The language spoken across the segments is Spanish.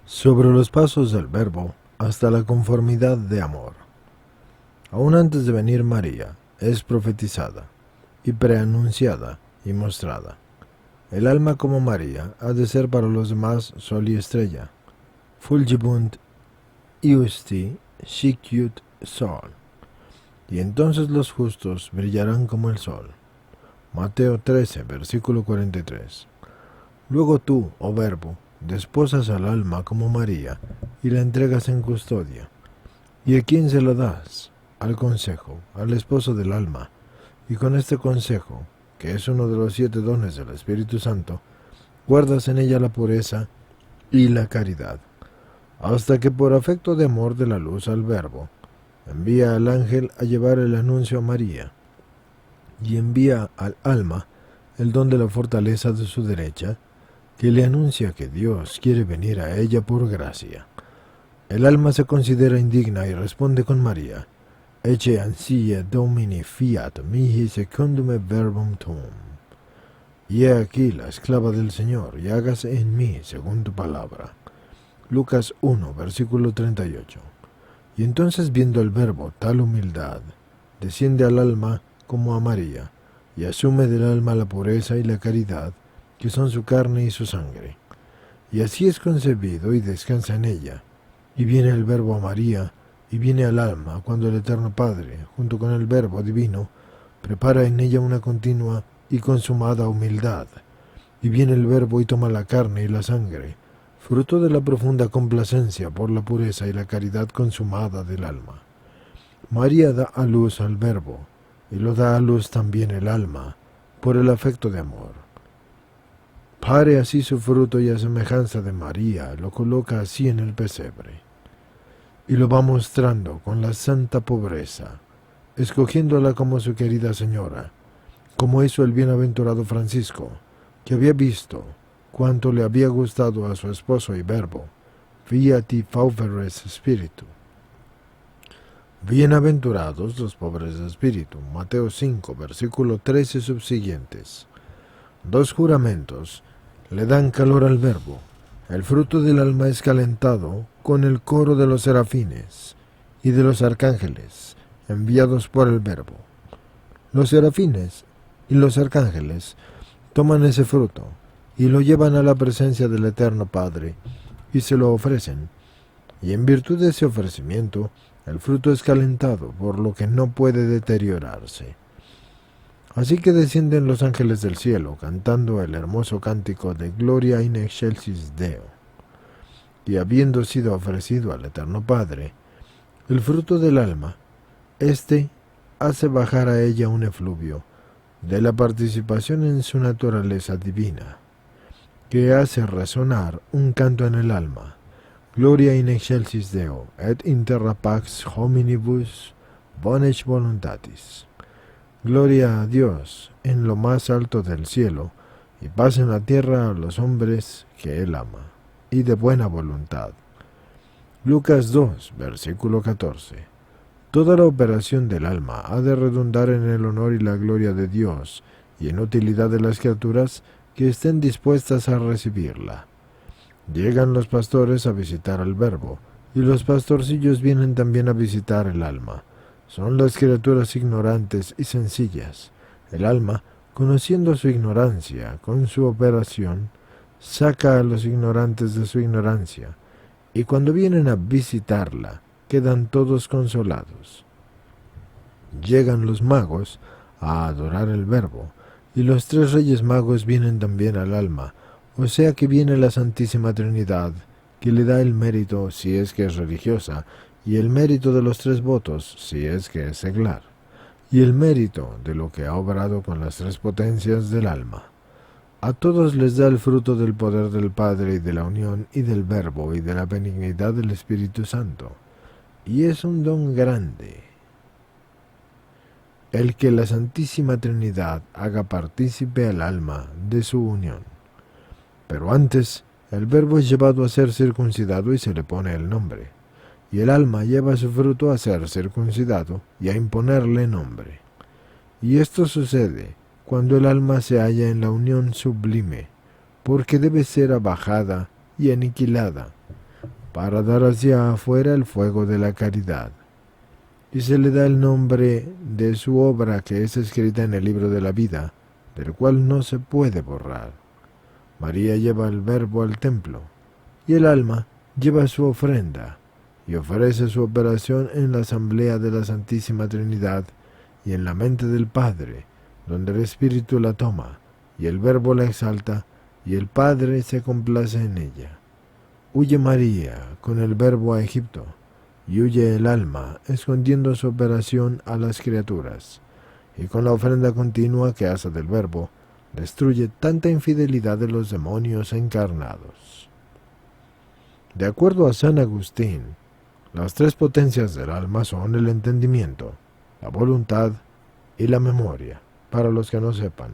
Sobre los pasos del Verbo hasta la conformidad de amor. Aún antes de venir María, es profetizada, y preanunciada y mostrada. El alma como María ha de ser para los demás sol y estrella. Fulgibunt iusti sicut sol. Y entonces los justos brillarán como el sol. Mateo 13, versículo 43. Luego tú, oh Verbo, desposas al alma como María y la entregas en custodia. ¿Y a quién se la das? Al consejo, al esposo del alma. Y con este consejo, que es uno de los 7 dones del Espíritu Santo, guardas en ella la pureza y la caridad, hasta que por afecto de amor de la luz al Verbo, envía al ángel a llevar el anuncio a María, y envía al alma el don de la fortaleza de su derecha, que le anuncia que Dios quiere venir a ella por gracia. El alma se considera indigna y responde con María: Ecce ansia Domini fiat mihi secundum verbum tuum. Y he aquí la esclava del Señor, y hágase en mí según tu palabra. Lucas 1, versículo 38. Y entonces, viendo el Verbo tal humildad, desciende al alma como a María, y asume del alma la pureza y la caridad, que son su carne y su sangre. Y así es concebido y descansa en ella. Y viene el Verbo a María, y viene al alma cuando el Eterno Padre, junto con el Verbo divino, prepara en ella una continua y consumada humildad. Y viene el Verbo y toma la carne y la sangre, fruto de la profunda complacencia por la pureza y la caridad consumada del alma. María da a luz al Verbo, y lo da a luz también el alma, por el afecto de amor. Pare así su fruto y a semejanza de María lo coloca así en el pesebre. Y lo va mostrando con la santa pobreza, escogiéndola como su querida señora, como hizo el bienaventurado Francisco, que había visto cuánto le había gustado a su esposo y Verbo, fiati pauperes spiritu. Bienaventurados los pobres de espíritu, Mateo 5, versículo 13 subsiguientes. 2 juramentos le dan calor al Verbo. El fruto del alma es calentado con el coro de los serafines y de los arcángeles, enviados por el Verbo. Los serafines y los arcángeles toman ese fruto y lo llevan a la presencia del Eterno Padre y se lo ofrecen. Y en virtud de ese ofrecimiento, el fruto es calentado, por lo que no puede deteriorarse. Así que descienden los ángeles del cielo, cantando el hermoso cántico de Gloria in excelsis Deo. Y habiendo sido ofrecido al Eterno Padre, el fruto del alma, éste hace bajar a ella un efluvio de la participación en su naturaleza divina, que hace resonar un canto en el alma. Gloria in excelsis Deo, et in terra pax hominibus bonis voluntatis. Gloria a Dios en lo más alto del cielo, y paz en la tierra a los hombres que Él ama, y de buena voluntad. Lucas 2, versículo 14. Toda la operación del alma ha de redundar en el honor y la gloria de Dios, y en utilidad de las criaturas que estén dispuestas a recibirla. Llegan los pastores a visitar al Verbo, y los pastorcillos vienen también a visitar el alma. Son las criaturas ignorantes y sencillas. El alma, conociendo su ignorancia, con su operación, saca a los ignorantes de su ignorancia, y cuando vienen a visitarla, quedan todos consolados. Llegan los magos a adorar el Verbo, y los 3 reyes magos vienen también al alma, o sea que viene la Santísima Trinidad, que le da el mérito si es que es religiosa, y el mérito de los 3 votos, si es que es seglar, y el mérito de lo que ha obrado con las 3 potencias del alma. A todos les da el fruto del poder del Padre y de la unión y del Verbo y de la benignidad del Espíritu Santo. Y es un don grande el que la Santísima Trinidad haga partícipe al alma de su unión. Pero antes, el Verbo es llevado a ser circuncidado y se le pone el nombre. Y el alma lleva su fruto a ser circuncidado y a imponerle nombre. Y esto sucede cuando el alma se halla en la unión sublime, porque debe ser abajada y aniquilada, para dar hacia afuera el fuego de la caridad. Y se le da el nombre de su obra que es escrita en el libro de la vida, del cual no se puede borrar. María lleva el Verbo al templo, y el alma lleva su ofrenda, y ofrece su operación en la asamblea de la Santísima Trinidad y en la mente del Padre, donde el Espíritu la toma, y el Verbo la exalta, y el Padre se complace en ella. Huye María con el Verbo a Egipto, y huye el alma, escondiendo su operación a las criaturas, y con la ofrenda continua que hace del Verbo, destruye tanta infidelidad de los demonios encarnados. De acuerdo a San Agustín, las tres potencias del alma son el entendimiento, la voluntad y la memoria, para los que no sepan.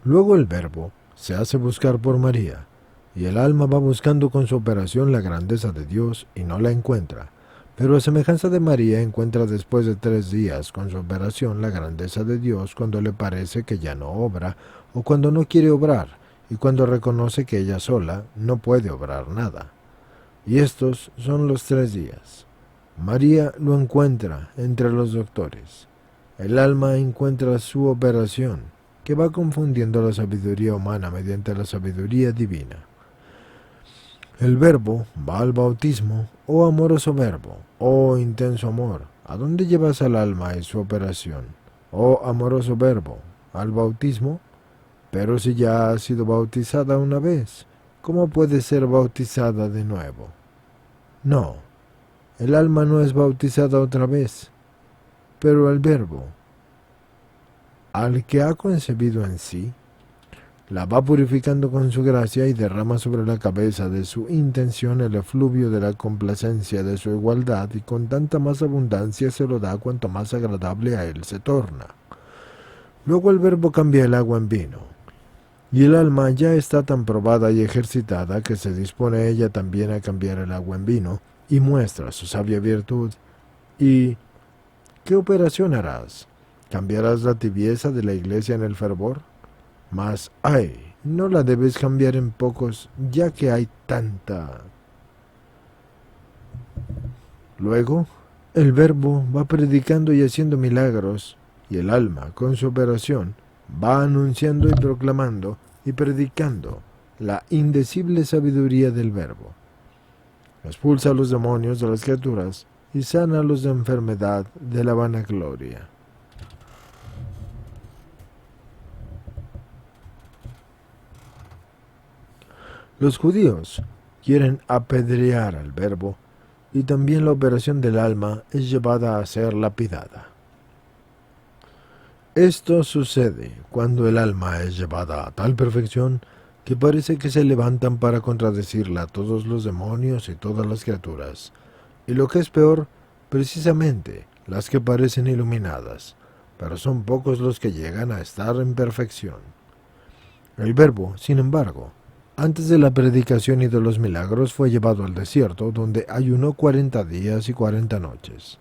Luego el Verbo se hace buscar por María, y el alma va buscando con su operación la grandeza de Dios y no la encuentra, pero a semejanza de María encuentra después de 3 días con su operación la grandeza de Dios cuando le parece que ya no obra o cuando no quiere obrar y cuando reconoce que ella sola no puede obrar nada. Y estos son los 3 días. María lo encuentra entre los doctores. El alma encuentra su operación, que va confundiendo la sabiduría humana mediante la sabiduría divina. El Verbo va al bautismo, oh amoroso Verbo, oh intenso amor. ¿A dónde llevas al alma y su operación? Oh amoroso Verbo, al bautismo. Pero si ya ha sido bautizada una vez, ¿cómo puede ser bautizada de nuevo? No, el alma no es bautizada otra vez, pero el Verbo, al que ha concebido en sí, la va purificando con su gracia y derrama sobre la cabeza de su intención el efluvio de la complacencia de su igualdad, y con tanta más abundancia se lo da cuanto más agradable a él se torna. Luego el Verbo cambia el agua en vino, y el alma ya está tan probada y ejercitada que se dispone ella también a cambiar el agua en vino, y muestra su sabia virtud. ¿Y qué operación harás? ¿Cambiarás la tibieza de la iglesia en el fervor? Mas, ay, no la debes cambiar en pocos, ya que hay tanta. Luego, el Verbo va predicando y haciendo milagros, y el alma, con su operación, va anunciando y proclamando y predicando la indecible sabiduría del Verbo. Expulsa a los demonios de las criaturas y sana a los de enfermedad de la vanagloria. Los judíos quieren apedrear al Verbo, y también la operación del alma es llevada a ser lapidada. Esto sucede cuando el alma es llevada a tal perfección que parece que se levantan para contradecirla todos los demonios y todas las criaturas, y lo que es peor, precisamente las que parecen iluminadas, pero son pocos los que llegan a estar en perfección. El Verbo, sin embargo, antes de la predicación y de los milagros fue llevado al desierto, donde ayunó 40 días y 40 noches,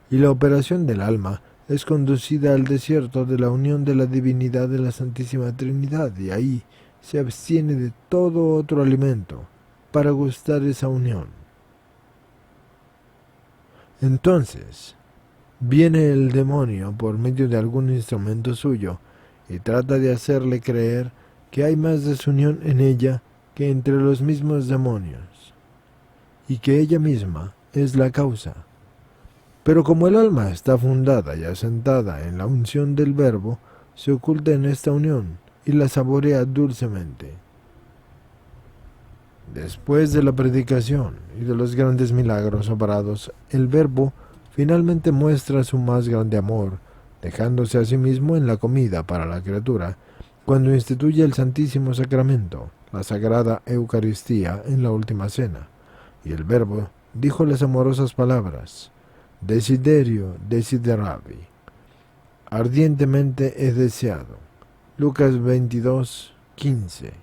y la operación del alma es conducida al desierto de la unión de la divinidad de la Santísima Trinidad, y ahí se abstiene de todo otro alimento para gustar esa unión. Entonces, viene el demonio por medio de algún instrumento suyo y trata de hacerle creer que hay más desunión en ella que entre los mismos demonios, y que ella misma es la causa. Pero como el alma está fundada y asentada en la unción del Verbo, se oculta en esta unión y la saborea dulcemente. Después de la predicación y de los grandes milagros obrados, el Verbo finalmente muestra su más grande amor, dejándose a sí mismo en la comida para la criatura, cuando instituye el Santísimo Sacramento, la Sagrada Eucaristía, en la última cena. Y el Verbo dijo las amorosas palabras: Desiderio desideravi, ardientemente he deseado. Lucas 22, 15.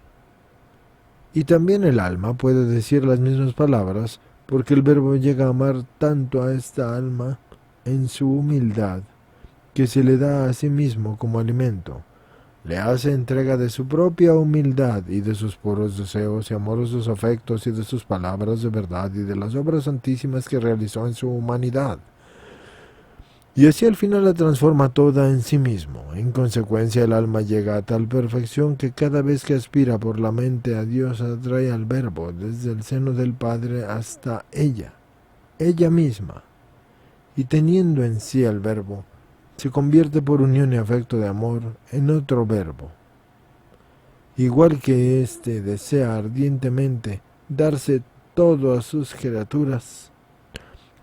Y también el alma puede decir las mismas palabras, porque el Verbo llega a amar tanto a esta alma en su humildad, que se le da a sí mismo como alimento, le hace entrega de su propia humildad y de sus puros deseos y amorosos afectos y de sus palabras de verdad y de las obras santísimas que realizó en su humanidad. Y así al final la transforma toda en sí mismo. En consecuencia el alma llega a tal perfección que cada vez que aspira por la mente a Dios atrae al Verbo desde el seno del Padre hasta ella misma, y teniendo en sí al Verbo, se convierte por unión y afecto de amor en otro Verbo. Igual que éste desea ardientemente darse todo a sus criaturas,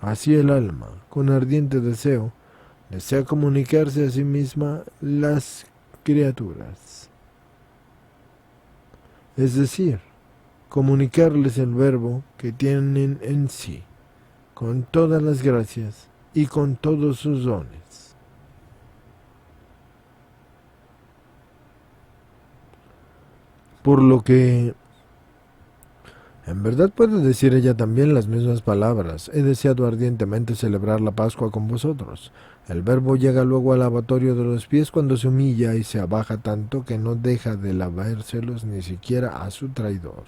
así el alma, con ardiente deseo, desea comunicarse a sí misma las criaturas. Es decir, comunicarles el Verbo que tienen en sí, con todas las gracias y con todos sus dones. Por lo que en verdad puede decir ella también las mismas palabras: he deseado ardientemente celebrar la Pascua con vosotros. El Verbo llega luego al lavatorio de los pies cuando se humilla y se abaja tanto que no deja de lavárselos ni siquiera a su traidor.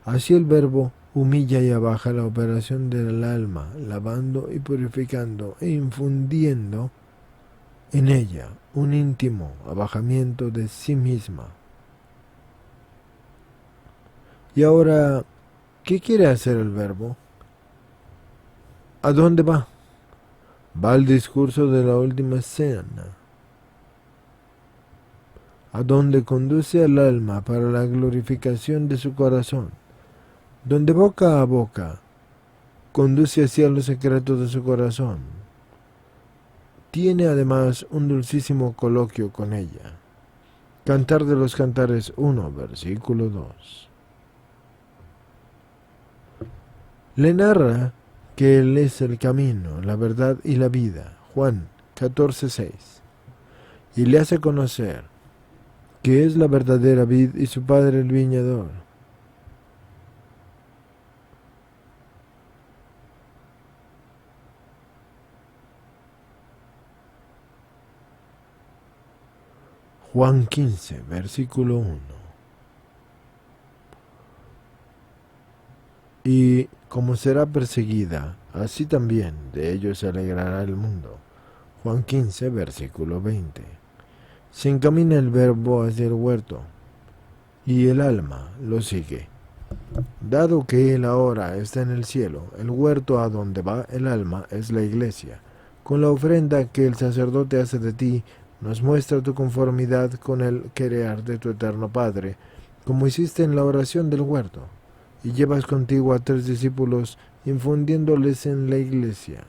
Así el Verbo humilla y abaja la operación del alma, lavando y purificando e infundiendo en ella un íntimo abajamiento de sí misma. Y ahora, ¿qué quiere hacer el Verbo? ¿A dónde va? Va al discurso de la última cena, a donde conduce al alma para la glorificación de su corazón, donde boca a boca conduce hacia los secretos de su corazón. Tiene además un dulcísimo coloquio con ella. Cantar de los Cantares 1, versículo 2. Le narra que Él es el camino, la verdad y la vida, Juan 14:6, y le hace conocer que es la verdadera vid y su padre el viñador. Juan 15, versículo 1. Y como será perseguida, así también de ello se alegrará el mundo. Juan 15, versículo 20. Se encamina el Verbo hacia el huerto, y el alma lo sigue. Dado que Él ahora está en el cielo, el huerto a donde va el alma es la iglesia. Con la ofrenda que el sacerdote hace de ti, nos muestra tu conformidad con el querer de tu eterno Padre, como hiciste en la oración del huerto, y llevas contigo a 3 discípulos, infundiéndoles en la iglesia,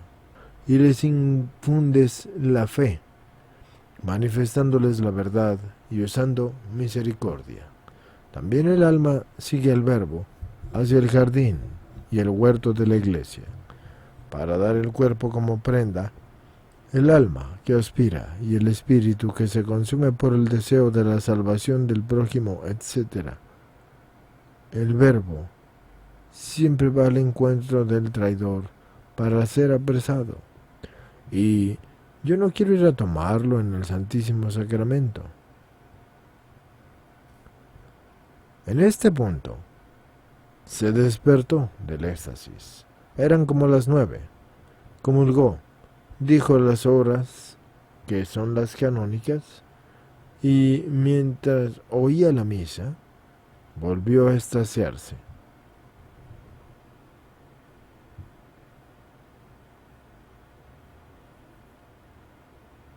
y les infundes la fe, manifestándoles la verdad y usando misericordia. También el alma sigue al Verbo hacia el jardín y el huerto de la iglesia, para dar el cuerpo como prenda, el alma que aspira y el espíritu que se consume por el deseo de la salvación del prójimo, etc. El Verbo siempre va al encuentro del traidor para ser apresado, y yo no quiero ir a tomarlo en el Santísimo Sacramento. En este punto, se despertó del éxtasis. Eran como las 9. Comulgó, dijo las horas, que son las canónicas, y mientras oía la misa, volvió a extasiarse.